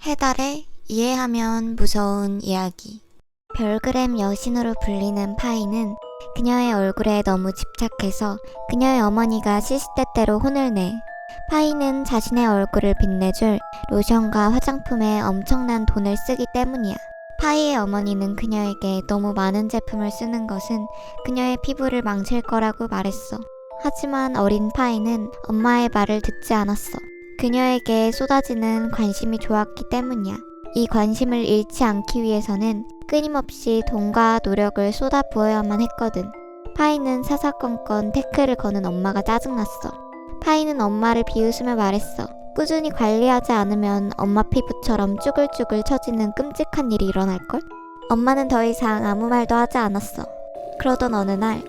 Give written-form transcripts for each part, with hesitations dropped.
해달의 이해하면 무서운 이야기. 별그램 여신으로 불리는 파이는 그녀의 얼굴에 너무 집착해서 그녀의 어머니가 시시때때로 혼을 내. 파이는 자신의 얼굴을 빛내줄 로션과 화장품에 엄청난 돈을 쓰기 때문이야. 파이의 어머니는 그녀에게 너무 많은 제품을 쓰는 것은 그녀의 피부를 망칠 거라고 말했어. 하지만 어린 파이는 엄마의 말을 듣지 않았어. 그녀에게 쏟아지는 관심이 좋았기 때문이야. 이 관심을 잃지 않기 위해서는 끊임없이 돈과 노력을 쏟아 부어야만 했거든. 파이는 사사건건 태클을 거는 엄마가 짜증났어. 파이는 엄마를 비웃으며 말했어. 꾸준히 관리하지 않으면 엄마 피부처럼 쭈글쭈글 처지는 끔찍한 일이 일어날걸? 엄마는 더 이상 아무 말도 하지 않았어. 그러던 어느 날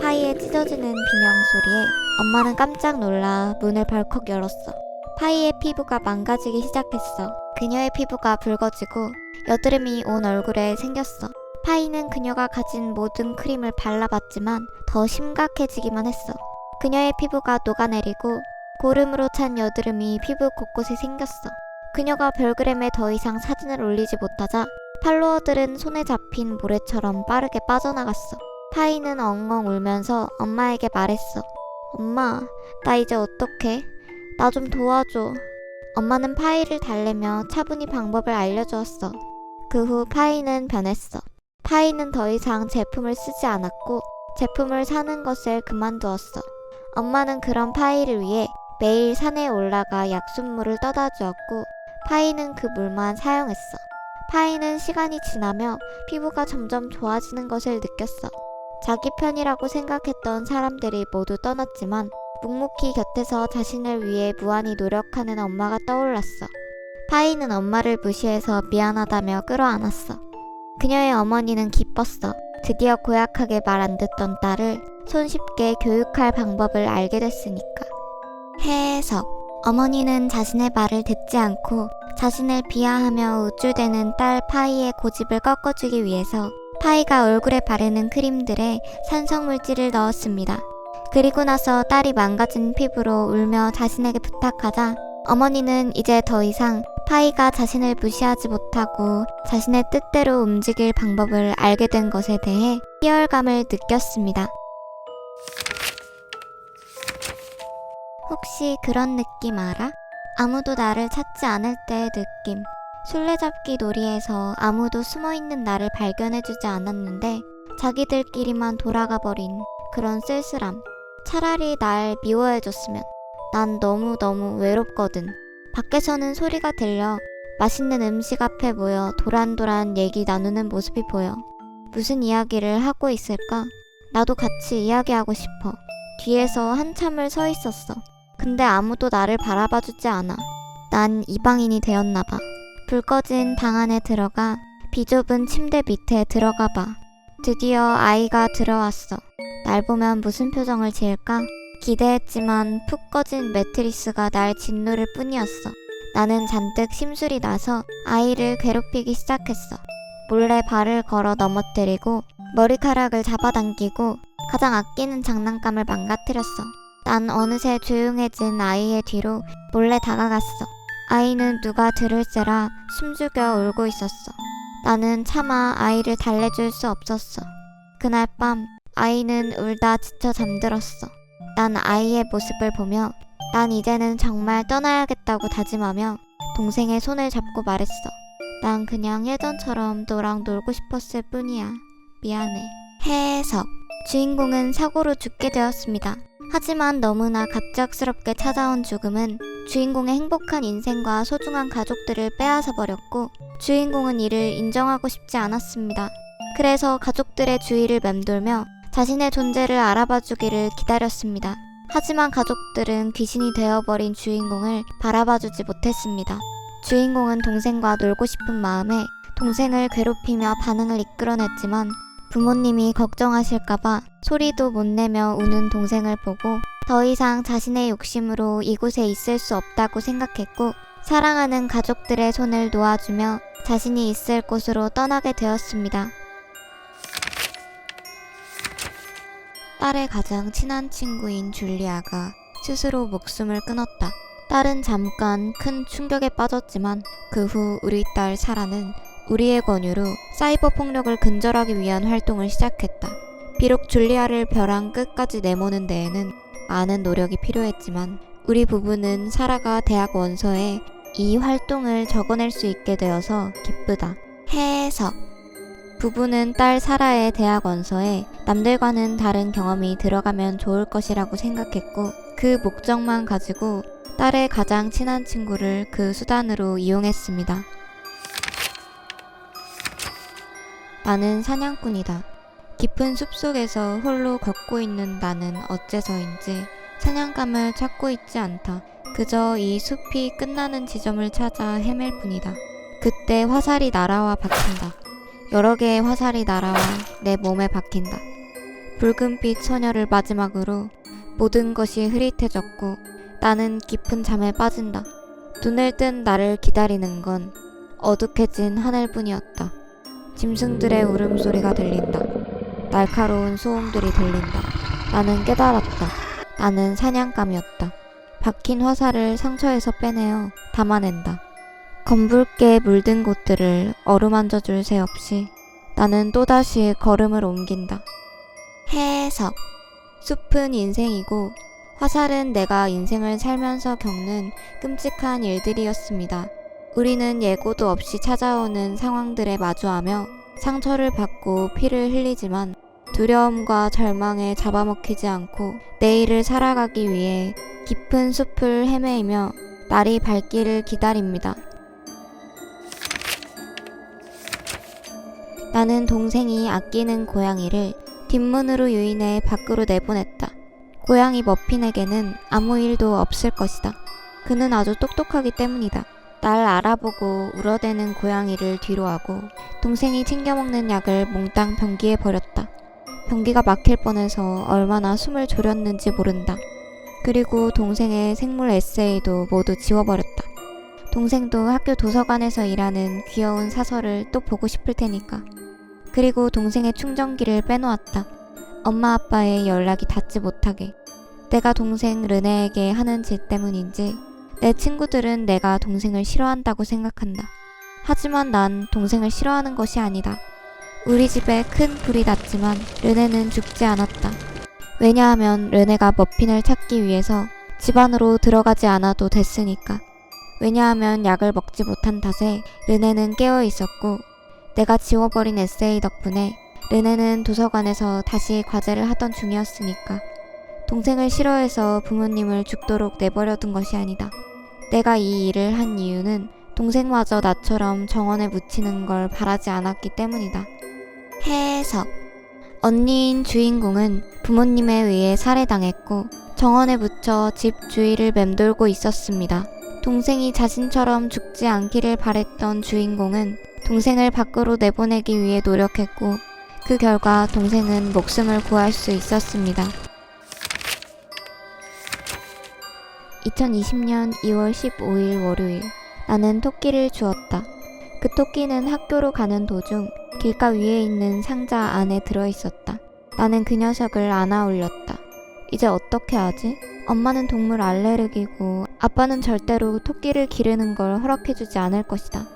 파이의 찢어지는 비명 소리에 엄마는 깜짝 놀라 문을 벌컥 열었어. 파이의 피부가 망가지기 시작했어. 그녀의 피부가 붉어지고 여드름이 온 얼굴에 생겼어. 파이는 그녀가 가진 모든 크림을 발라봤지만 더 심각해지기만 했어. 그녀의 피부가 녹아내리고 고름으로 찬 여드름이 피부 곳곳에 생겼어. 그녀가 별그램에 더 이상 사진을 올리지 못하자 팔로워들은 손에 잡힌 모래처럼 빠르게 빠져나갔어. 파이는 엉엉 울면서 엄마에게 말했어. 엄마, 나 이제 어떡해? 나 좀 도와줘. 엄마는 파이를 달래며 차분히 방법을 알려주었어. 그 후 파이는 변했어. 파이는 더 이상 제품을 쓰지 않았고 제품을 사는 것을 그만두었어. 엄마는 그런 파이를 위해 매일 산에 올라가 약수물을 떠다 주었고 파이는 그 물만 사용했어. 파이는 시간이 지나며 피부가 점점 좋아지는 것을 느꼈어. 자기 편이라고 생각했던 사람들이 모두 떠났지만 묵묵히 곁에서 자신을 위해 무한히 노력하는 엄마가 떠올랐어. 파이는 엄마를 무시해서 미안하다며 끌어안았어. 그녀의 어머니는 기뻤어. 드디어 고약하게 말 안 듣던 딸을 손쉽게 교육할 방법을 알게 됐으니까. 해석. 어머니는 자신의 말을 듣지 않고 자신을 비하하며 우쭐대는 딸 파이의 고집을 꺾어주기 위해서 파이가 얼굴에 바르는 크림들에 산성물질을 넣었습니다. 그리고 나서 딸이 망가진 피부로 울며 자신에게 부탁하자 어머니는 이제 더 이상 파이가 자신을 무시하지 못하고 자신의 뜻대로 움직일 방법을 알게 된 것에 대해 희열감을 느꼈습니다. 혹시 그런 느낌 알아? 아무도 나를 찾지 않을 때의 느낌. 술래잡기 놀이에서 아무도 숨어있는 나를 발견해주지 않았는데 자기들끼리만 돌아가 버린 그런 쓸쓸함. 차라리 날 미워해줬으면. 난 너무너무 외롭거든. 밖에서는 소리가 들려. 맛있는 음식 앞에 모여 도란도란 얘기 나누는 모습이 보여. 무슨 이야기를 하고 있을까? 나도 같이 이야기하고 싶어. 뒤에서 한참을 서 있었어. 근데 아무도 나를 바라봐주지 않아. 난 이방인이 되었나봐. 불 꺼진 방 안에 들어가 비좁은 침대 밑에 들어가봐. 드디어 아이가 들어왔어. 날 보면 무슨 표정을 지을까? 기대했지만 푹 꺼진 매트리스가 날 짓누를 뿐이었어. 나는 잔뜩 심술이 나서 아이를 괴롭히기 시작했어. 몰래 발을 걸어 넘어뜨리고 머리카락을 잡아당기고 가장 아끼는 장난감을 망가뜨렸어. 난 어느새 조용해진 아이의 뒤로 몰래 다가갔어. 아이는 누가 들을세라 숨죽여 울고 있었어. 나는 차마 아이를 달래줄 수 없었어. 그날 밤 아이는 울다 지쳐 잠들었어. 난 아이의 모습을 보며 난 이제는 정말 떠나야겠다고 다짐하며 동생의 손을 잡고 말했어. 난 그냥 예전처럼 너랑 놀고 싶었을 뿐이야. 미안해. 해석. 주인공은 사고로 죽게 되었습니다. 하지만 너무나 갑작스럽게 찾아온 죽음은 주인공의 행복한 인생과 소중한 가족들을 빼앗아 버렸고 주인공은 이를 인정하고 싶지 않았습니다. 그래서 가족들의 주위를 맴돌며 자신의 존재를 알아봐주기를 기다렸습니다. 하지만 가족들은 귀신이 되어버린 주인공을 바라봐주지 못했습니다. 주인공은 동생과 놀고 싶은 마음에 동생을 괴롭히며 반응을 이끌어냈지만 부모님이 걱정하실까봐 소리도 못 내며 우는 동생을 보고 더 이상 자신의 욕심으로 이곳에 있을 수 없다고 생각했고 사랑하는 가족들의 손을 놓아주며 자신이 있을 곳으로 떠나게 되었습니다. 딸의 가장 친한 친구인 줄리아가 스스로 목숨을 끊었다. 딸은 잠깐 큰 충격에 빠졌지만 그 후 우리 딸 사라는 우리의 권유로 사이버 폭력을 근절하기 위한 활동을 시작했다. 비록 줄리아를 벼랑 끝까지 내모는 데에는 많은 노력이 필요했지만 우리 부부는 사라가 대학 원서에 이 활동을 적어낼 수 있게 되어서 기쁘다. 해석. 부부는 딸 사라의 대학 원서에 남들과는 다른 경험이 들어가면 좋을 것이라고 생각했고 그 목적만 가지고 딸의 가장 친한 친구를 그 수단으로 이용했습니다. 나는 사냥꾼이다. 깊은 숲속에서 홀로 걷고 있는 나는 어째서인지 사냥감을 찾고 있지 않다. 그저 이 숲이 끝나는 지점을 찾아 헤맬 뿐이다. 그때 화살이 날아와 박힌다. 여러 개의 화살이 날아와 내 몸에 박힌다. 붉은빛 소녀를 마지막으로 모든 것이 흐릿해졌고 나는 깊은 잠에 빠진다. 눈을 뜬 나를 기다리는 건 어둑해진 하늘뿐이었다. 짐승들의 울음소리가 들린다. 날카로운 소음들이 들린다. 나는 깨달았다. 나는 사냥감이었다. 박힌 화살을 상처에서 빼내어 담아낸다. 검붉게 물든 곳들을 어루만져 줄 새 없이 나는 또다시 걸음을 옮긴다. 해석. 숲은 인생이고 화살은 내가 인생을 살면서 겪는 끔찍한 일들이었습니다. 우리는 예고도 없이 찾아오는 상황들에 마주하며 상처를 받고 피를 흘리지만 두려움과 절망에 잡아먹히지 않고 내일을 살아가기 위해 깊은 숲을 헤매이며 날이 밝기를 기다립니다. 나는 동생이 아끼는 고양이를 뒷문으로 유인해 밖으로 내보냈다. 고양이 머핀에게는 아무 일도 없을 것이다. 그는 아주 똑똑하기 때문이다. 날 알아보고 울어대는 고양이를 뒤로하고 동생이 챙겨먹는 약을 몽땅 변기에 버렸다. 변기가 막힐 뻔해서 얼마나 숨을 졸였는지 모른다. 그리고 동생의 생물 에세이도 모두 지워버렸다. 동생도 학교 도서관에서 일하는 귀여운 사설을 또 보고 싶을 테니까. 그리고 동생의 충전기를 빼놓았다. 엄마 아빠의 연락이 닿지 못하게. 내가 동생 르네에게 하는 짓 때문인지 내 친구들은 내가 동생을 싫어한다고 생각한다. 하지만 난 동생을 싫어하는 것이 아니다. 우리 집에 큰 불이 났지만 르네는 죽지 않았다. 왜냐하면 르네가 머핀을 찾기 위해서 집 안으로 들어가지 않아도 됐으니까. 왜냐하면 약을 먹지 못한 탓에 르네는 깨어 있었고 내가 지워버린 에세이 덕분에 르네는 도서관에서 다시 과제를 하던 중이었으니까. 동생을 싫어해서 부모님을 죽도록 내버려둔 것이 아니다. 내가 이 일을 한 이유는 동생마저 나처럼 정원에 묻히는 걸 바라지 않았기 때문이다. 해석. 언니인 주인공은 부모님에 의해 살해당했고 정원에 묻혀 집 주위를 맴돌고 있었습니다. 동생이 자신처럼 죽지 않기를 바랬던 주인공은 동생을 밖으로 내보내기 위해 노력했고 그 결과 동생은 목숨을 구할 수 있었습니다. 2020년 2월 15일 월요일. 나는 토끼를 주었다. 그 토끼는 학교로 가는 도중 길가 위에 있는 상자 안에 들어있었다. 나는 그 녀석을 안아 올렸다. 이제 어떻게 하지? 엄마는 동물 알레르기고 아빠는 절대로 토끼를 기르는 걸 허락해주지 않을 것이다.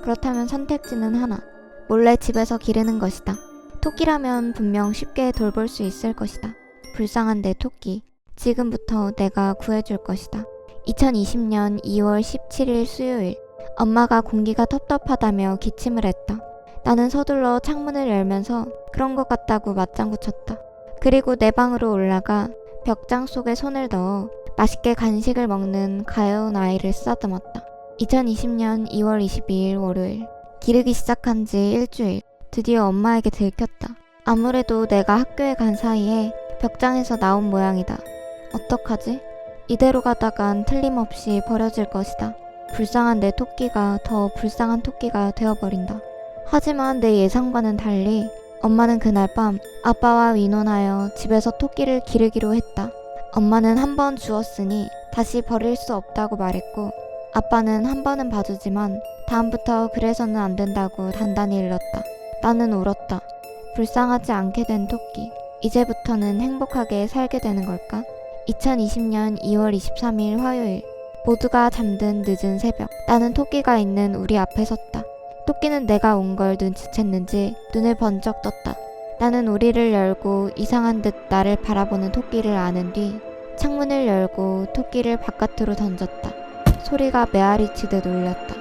그렇다면 선택지는 하나. 몰래 집에서 기르는 것이다. 토끼라면 분명 쉽게 돌볼 수 있을 것이다. 불쌍한 내 토끼. 지금부터 내가 구해줄 것이다. 2020년 2월 17일 수요일. 엄마가 공기가 텁텁하다며 기침을 했다. 나는 서둘러 창문을 열면서 그런 것 같다고 맞장구 쳤다. 그리고 내 방으로 올라가 벽장 속에 손을 넣어 맛있게 간식을 먹는 가여운 아이를 쓰다듬었다. 2020년 2월 22일 월요일. 기르기 시작한 지 일주일. 드디어 엄마에게 들켰다. 아무래도 내가 학교에 간 사이에 벽장에서 나온 모양이다. 어떡하지? 이대로 가다간 틀림없이 버려질 것이다. 불쌍한 내 토끼가 더 불쌍한 토끼가 되어버린다. 하지만 내 예상과는 달리 엄마는 그날 밤 아빠와 의논하여 집에서 토끼를 기르기로 했다. 엄마는 한 번 주었으니 다시 버릴 수 없다고 말했고 아빠는 한 번은 봐주지만 다음부터 그래서는 안 된다고 단단히 일렀다. 나는 울었다. 불쌍하지 않게 된 토끼. 이제부터는 행복하게 살게 되는 걸까? 2020년 2월 23일 화요일. 모두가 잠든 늦은 새벽, 나는 토끼가 있는 우리 앞에 섰다. 토끼는 내가 온 걸 눈치챘는지 눈을 번쩍 떴다. 나는 우리를 열고 이상한 듯 나를 바라보는 토끼를 아는 뒤 창문을 열고 토끼를 바깥으로 던졌다. 소리가 메아리치듯 울렸다.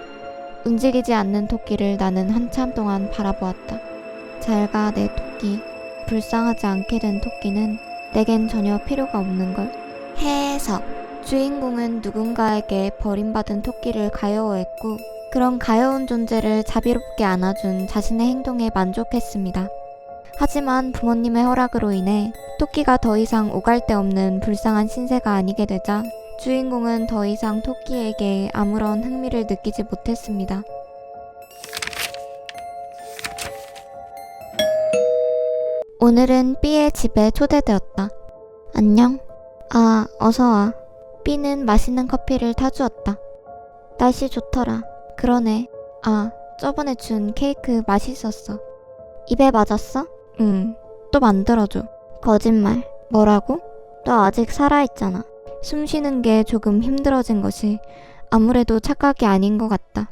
움직이지 않는 토끼를 나는 한참 동안 바라보았다. 잘 가, 내 토끼. 불쌍하지 않게 된 토끼는 내겐 전혀 필요가 없는걸. 해석. 주인공은 누군가에게 버림받은 토끼를 가여워했고 그런 가여운 존재를 자비롭게 안아준 자신의 행동에 만족했습니다. 하지만 부모님의 허락으로 인해 토끼가 더 이상 오갈 데 없는 불쌍한 신세가 아니게 되자 주인공은 더 이상 토끼에게 아무런 흥미를 느끼지 못했습니다. 오늘은 B의 집에 초대되었다. 안녕? 아, 어서와. B는 맛있는 커피를 타주었다. 날씨 좋더라. 그러네. 아, 저번에 준 케이크 맛있었어. 입에 맞았어? 응. 또 만들어줘. 거짓말. 뭐라고? 너 아직 살아있잖아. 숨 쉬는 게 조금 힘들어진 것이 아무래도 착각이 아닌 것 같다.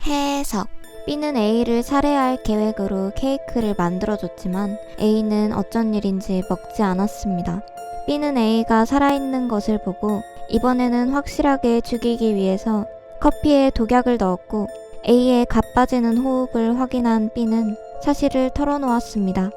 해석. B는 A를 살해할 계획으로 케이크를 만들어줬지만 A는 어쩐 일인지 먹지 않았습니다. B는 A가 살아있는 것을 보고 이번에는 확실하게 죽이기 위해서 커피에 독약을 넣었고 A의 가빠지는 호흡을 확인한 B는 사실을 털어놓았습니다.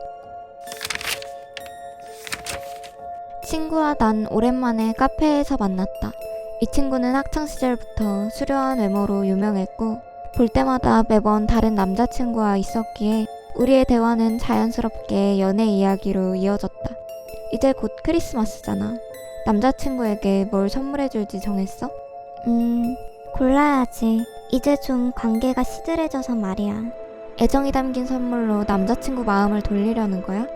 친구와 난 오랜만에 카페에서 만났다. 이 친구는 학창시절부터 수려한 외모로 유명했고 볼 때마다 매번 다른 남자친구와 있었기에 우리의 대화는 자연스럽게 연애 이야기로 이어졌다. 이제 곧 크리스마스잖아. 남자친구에게 뭘 선물해줄지 정했어? 골라야지. 이제 좀 관계가 시들해져서 말이야. 애정이 담긴 선물로 남자친구 마음을 돌리려는 거야?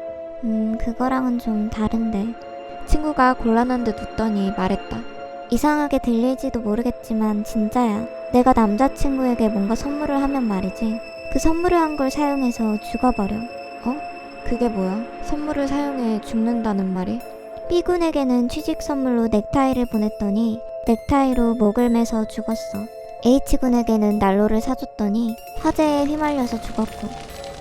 그거랑은 좀 다른데. 친구가 곤란한 듯 웃더니 말했다. 이상하게 들릴지도 모르겠지만 진짜야. 내가 남자친구에게 뭔가 선물을 하면 말이지. 그 선물을 한 걸 사용해서 죽어버려. 어? 그게 뭐야? 선물을 사용해 죽는다는 말이? B군에게는 취직 선물로 넥타이를 보냈더니 넥타이로 목을 매서 죽었어. H군에게는 난로를 사줬더니 화재에 휘말려서 죽었고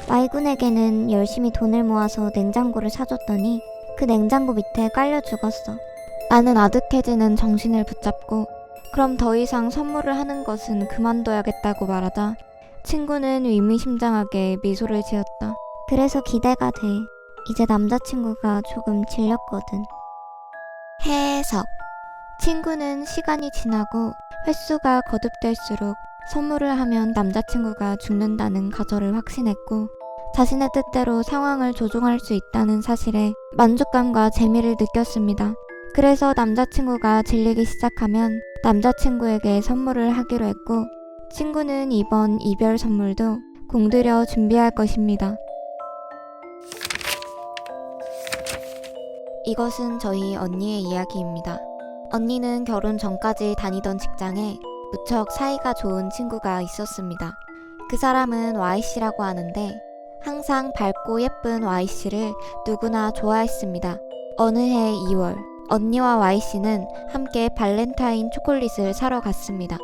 Y군에게는 열심히 돈을 모아서 냉장고를 사줬더니 그 냉장고 밑에 깔려 죽었어. 나는 아득해지는 정신을 붙잡고 그럼 더 이상 선물을 하는 것은 그만둬야겠다고 말하자 친구는 의미심장하게 미소를 지었다. 그래서 기대가 돼. 이제 남자친구가 조금 질렸거든. 해석. 친구는 시간이 지나고 횟수가 거듭될수록 선물을 하면 남자친구가 죽는다는 가설을 확신했고 자신의 뜻대로 상황을 조종할 수 있다는 사실에 만족감과 재미를 느꼈습니다. 그래서 남자친구가 질리기 시작하면 남자친구에게 선물을 하기로 했고 친구는 이번 이별 선물도 공들여 준비할 것입니다. 이것은 저희 언니의 이야기입니다. 언니는 결혼 전까지 다니던 직장에 무척 사이가 좋은 친구가 있었습니다. 그 사람은 Y씨라고 하는데 항상 밝고 예쁜 Y씨를 누구나 좋아했습니다. 어느 해 2월, 언니와 Y씨는 함께 발렌타인 초콜릿을 사러 갔습니다.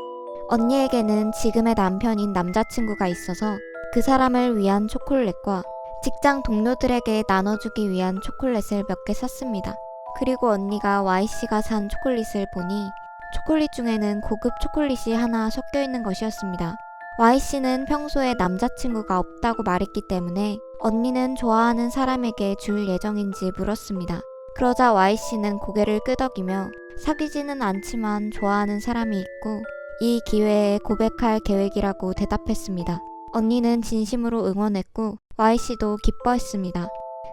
언니에게는 지금의 남편인 남자친구가 있어서 그 사람을 위한 초콜릿과 직장 동료들에게 나눠주기 위한 초콜릿을 몇 개 샀습니다. 그리고 언니가 Y씨가 산 초콜릿을 보니 초콜릿 중에는 고급 초콜릿이 하나 섞여 있는 것이었습니다. Y씨는 평소에 남자친구가 없다고 말했기 때문에 언니는 좋아하는 사람에게 줄 예정인지 물었습니다. 그러자 Y씨는 고개를 끄덕이며 사귀지는 않지만 좋아하는 사람이 있고 이 기회에 고백할 계획이라고 대답했습니다. 언니는 진심으로 응원했고 Y씨도 기뻐했습니다.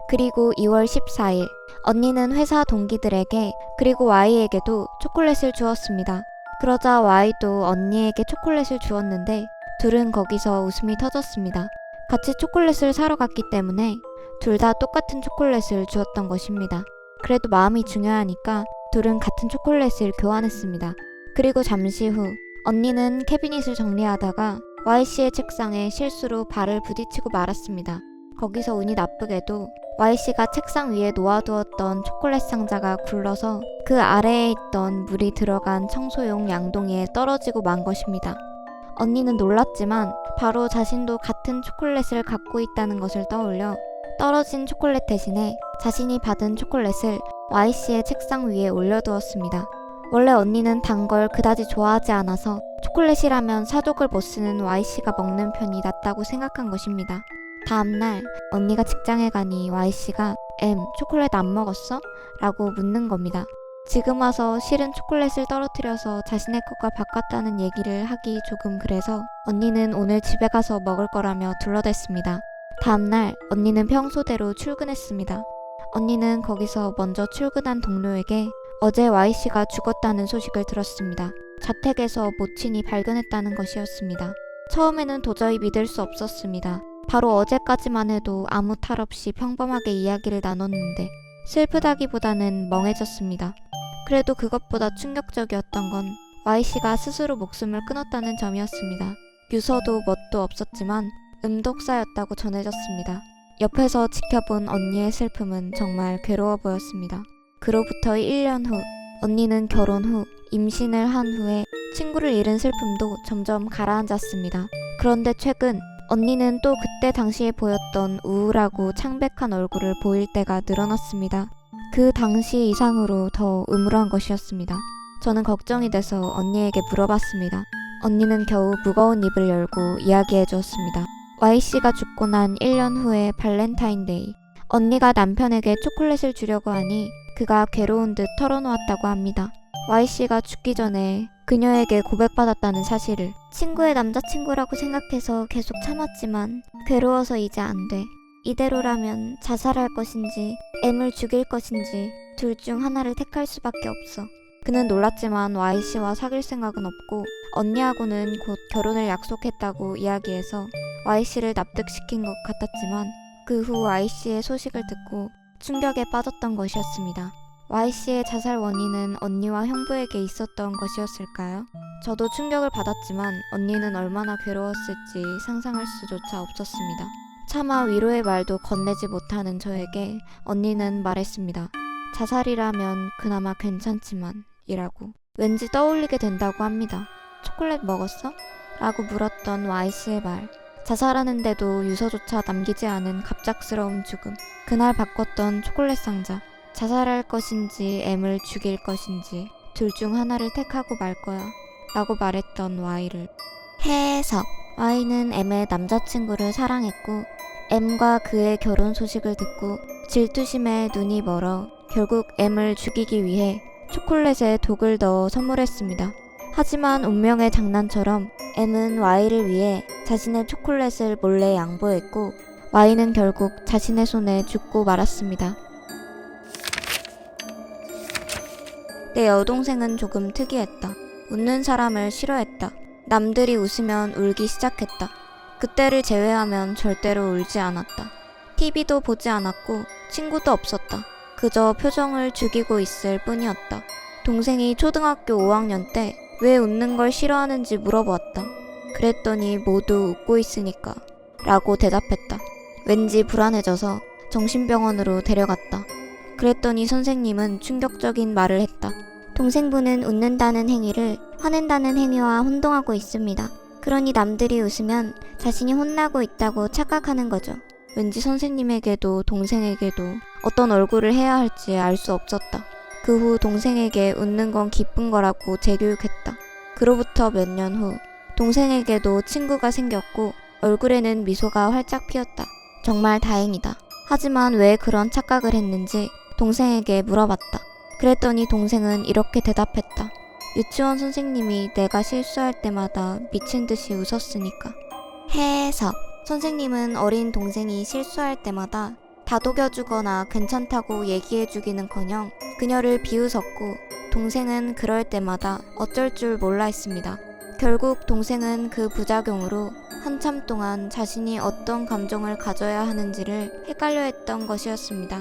그리고 2월 14일 언니는 회사 동기들에게 그리고 Y에게도 초콜릿을 주었습니다. 그러자 Y도 언니에게 초콜릿을 주었는데 둘은 거기서 웃음이 터졌습니다. 같이 초콜릿을 사러 갔기 때문에 둘 다 똑같은 초콜릿을 주었던 것입니다. 그래도 마음이 중요하니까 둘은 같은 초콜릿을 교환했습니다. 그리고 잠시 후 언니는 캐비닛을 정리하다가 Y씨의 책상에 실수로 발을 부딪히고 말았습니다. 거기서 운이 나쁘게도 Y씨가 책상 위에 놓아두었던 초콜릿 상자가 굴러서 그 아래에 있던 물이 들어간 청소용 양동이에 떨어지고 만 것입니다. 언니는 놀랐지만 바로 자신도 같은 초콜릿을 갖고 있다는 것을 떠올려 떨어진 초콜릿 대신에 자신이 받은 초콜릿을 Y씨의 책상 위에 올려두었습니다. 원래 언니는 단 걸 그다지 좋아하지 않아서 초콜릿이라면 사족을 못 쓰는 Y씨가 먹는 편이 낫다고 생각한 것입니다. 다음날 언니가 직장에 가니 Y씨가 초콜릿 안 먹었어? 라고 묻는 겁니다. 지금 와서 실은 초콜릿을 떨어뜨려서 자신의 것과 바꿨다는 얘기를 하기 조금 그래서 언니는 오늘 집에 가서 먹을 거라며 둘러댔습니다. 다음날 언니는 평소대로 출근했습니다. 언니는 거기서 먼저 출근한 동료에게 어제 Y씨가 죽었다는 소식을 들었습니다. 자택에서 모친이 발견했다는 것이었습니다. 처음에는 도저히 믿을 수 없었습니다. 바로 어제까지만 해도 아무 탈 없이 평범하게 이야기를 나눴는데 슬프다기보다는 멍해졌습니다. 그래도 그것보다 충격적이었던 건 Y씨가 스스로 목숨을 끊었다는 점이었습니다. 유서도 뭣도 없었지만 음독사였다고 전해졌습니다. 옆에서 지켜본 언니의 슬픔은 정말 괴로워 보였습니다. 그로부터 1년 후, 언니는 결혼 후 임신을 한 후에 친구를 잃은 슬픔도 점점 가라앉았습니다. 그런데 최근 언니는 또 그때 당시에 보였던 우울하고 창백한 얼굴을 보일 때가 늘어났습니다. 그 당시 이상으로 더 음울한 것이었습니다. 저는 걱정이 돼서 언니에게 물어봤습니다. 언니는 겨우 무거운 입을 열고 이야기해 주었습니다. Y씨가 죽고 난 1년 후의 발렌타인데이, 언니가 남편에게 초콜릿을 주려고 하니 그가 괴로운 듯 털어놓았다고 합니다. Y씨가 죽기 전에 그녀에게 고백받았다는 사실을. 친구의 남자친구라고 생각해서 계속 참았지만 괴로워서 이제 안 돼. 이대로라면 자살할 것인지 M을 죽일 것인지 둘 중 하나를 택할 수밖에 없어. 그는 놀랐지만 Y씨와 사귈 생각은 없고 언니하고는 곧 결혼을 약속했다고 이야기해서 Y씨를 납득시킨 것 같았지만 그 후 Y씨의 소식을 듣고 충격에 빠졌던 것이었습니다. Y씨의 자살 원인은 언니와 형부에게 있었던 것이었을까요? 저도 충격을 받았지만 언니는 얼마나 괴로웠을지 상상할 수조차 없었습니다. 차마 위로의 말도 건네지 못하는 저에게 언니는 말했습니다. 자살이라면 그나마 괜찮지만 이라고. 왠지 떠올리게 된다고 합니다. 초콜릿 먹었어? 라고 물었던 Y씨의 말. 자살하는데도 유서조차 남기지 않은 갑작스러운 죽음. 그날 바꿨던 초콜릿 상자. 자살할 것인지 M을 죽일 것인지 둘 중 하나를 택하고 말 거야 라고 말했던 Y를. 해석. Y는 M의 남자친구를 사랑했고 M과 그의 결혼 소식을 듣고 질투심에 눈이 멀어 결국 M을 죽이기 위해 초콜릿에 독을 넣어 선물했습니다. 하지만 운명의 장난처럼 M은 Y를 위해 자신의 초콜릿을 몰래 양보했고 Y는 결국 자신의 손에 죽고 말았습니다. 내 여동생은 조금 특이했다. 웃는 사람을 싫어했다. 남들이 웃으면 울기 시작했다. 그때를 제외하면 절대로 울지 않았다. TV도 보지 않았고 친구도 없었다. 그저 표정을 죽이고 있을 뿐이었다. 동생이 초등학교 5학년 때 왜 웃는 걸 싫어하는지 물어보았다. 그랬더니 모두 웃고 있으니까 라고 대답했다. 왠지 불안해져서 정신병원으로 데려갔다. 그랬더니 선생님은 충격적인 말을 했다. 동생분은 웃는다는 행위를 화낸다는 행위와 혼동하고 있습니다. 그러니 남들이 웃으면 자신이 혼나고 있다고 착각하는 거죠. 왠지 선생님에게도 동생에게도 어떤 얼굴을 해야 할지 알 수 없었다. 그 후 동생에게 웃는 건 기쁜 거라고 재교육했다. 그로부터 몇 년 후 동생에게도 친구가 생겼고 얼굴에는 미소가 활짝 피었다. 정말 다행이다. 하지만 왜 그런 착각을 했는지 동생에게 물어봤다. 그랬더니 동생은 이렇게 대답했다. 유치원 선생님이 내가 실수할 때마다 미친 듯이 웃었으니까. 해석. 선생님은 어린 동생이 실수할 때마다 다독여주거나 괜찮다고 얘기해주기는커녕 그녀를 비웃었고 동생은 그럴 때마다 어쩔 줄 몰라 했습니다. 결국 동생은 그 부작용으로 한참 동안 자신이 어떤 감정을 가져야 하는지를 헷갈려 했던 것이었습니다.